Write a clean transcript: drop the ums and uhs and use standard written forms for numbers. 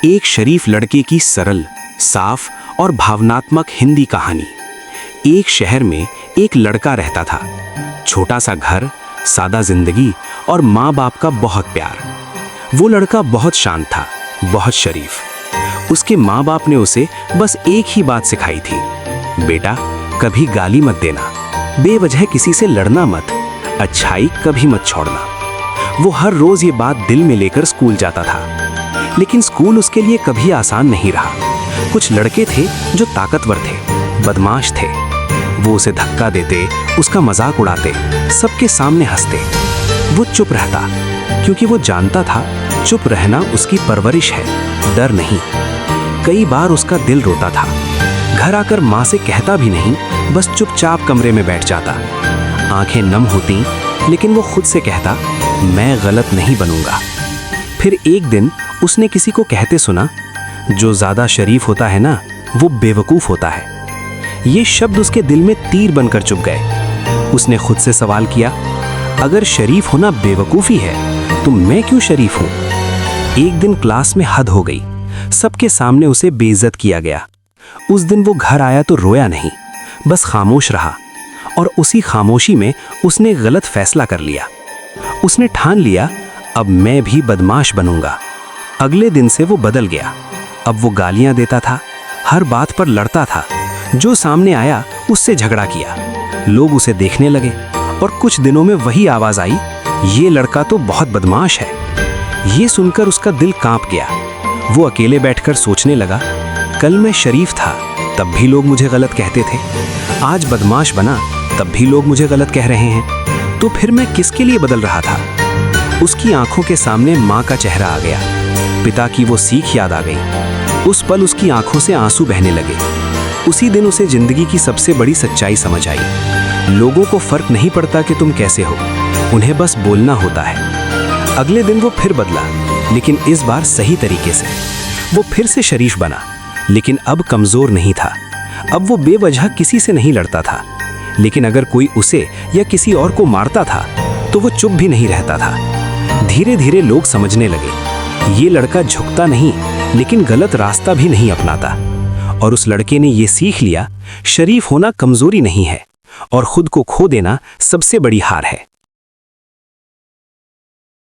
एक शरीफ लड़के की सरल, साफ और भावनात्मक हिंदी कहानी। एक शहर में एक लड़का रहता था। छोटा सा घर, सादा जिंदगी और माँ बाप का बहुत प्यार। वो लड़का बहुत शांत था, बहुत शरीफ। उसके माँ बाप ने उसे बस एक ही बात सिखाई थी, बेटा कभी गाली मत देना, बेवजह किसी से लड़ना मत, अच्छाई कभी मत छोड़ना। वो हर रोज ये बात दिल में लेकर स्कूल जाता था। लेकिन स्कूल उसके लिए कभी आसान नहीं रहा। कुछ लड़के थे जो ताकतवर थे, बदमाश थे। वो उसे धक्का देते, उसका मजाक उड़ाते, सबके सामने हंसते। वो चुप रहता, क्योंकि वो जानता था चुप रहना उसकी परवरिश है, डर नहीं। कई बार उसका दिल रोता था। घर आकर माँ से कहता भी नहीं, बस चुपचाप कमरे में बैठ जाता। आंखें नम होती, लेकिन वो खुद से कहता, मैं गलत नहीं बनूंगा। फिर एक दिन उसने किसी को कहते सुना, जो ज्यादा शरीफ होता है ना, वो बेवकूफ होता है। ये शब्द उसके दिल में तीर बनकर चुभ गए। उसने खुद से सवाल किया, अगर शरीफ होना बेवकूफी है तो मैं क्यों शरीफ हूं? एक दिन क्लास में हद हो गई। सबके सामने उसे बेइज्जत किया गया। उस दिन वो घर आया तो रोया नहीं, बस खामोश रहा। और उसी खामोशी में उसने गलत फैसला कर लिया। उसने ठान लिया, अब मैं भी बदमाश बनूंगा। अगले दिन से वो बदल गया। अब वो गालियां देता था, हर बात पर लड़ता था। जो सामने आया उससे झगड़ा किया। लोग उसे देखने लगे और कुछ दिनों में वही आवाज आई, ये लड़का तो बहुत बदमाश है। ये सुनकर उसका दिल कांप गया। वो अकेले बैठकर सोचने लगा, कल मैं शरीफ था तब भी लोग मुझे गलत कहते थे, आज बदमाश बना तब भी लोग मुझे गलत कह रहे हैं, तो फिर मैं किसके लिए बदल रहा था? उसकी आंखों के सामने माँ का चेहरा आ गया, पिता की वो सीख याद आ गई। उस पल उसकी आंखों से आंसू बहने लगे। उसी दिन उसे जिंदगी की सबसे बड़ी सच्चाई समझ आई, लोगों को फर्क नहीं पड़ता कि तुम कैसे हो, उन्हें बस बोलना होता है। अगले दिन वो फिर बदला, लेकिन इस बार सही तरीके से। वो फिर से शरीफ बना, लेकिन अब कमजोर नहीं था। अब वो बेवजह किसी से नहीं लड़ता था, लेकिन अगर कोई उसे या किसी और को मारता था तो वो चुप भी नहीं रहता था। धीरे धीरे लोग समझने लगे, ये लड़का झुकता नहीं, लेकिन गलत रास्ता भी नहीं अपनाता। और उस लड़के ने ये सीख लिया, शरीफ होना कमजोरी नहीं है और खुद को खो देना सबसे बड़ी हार है।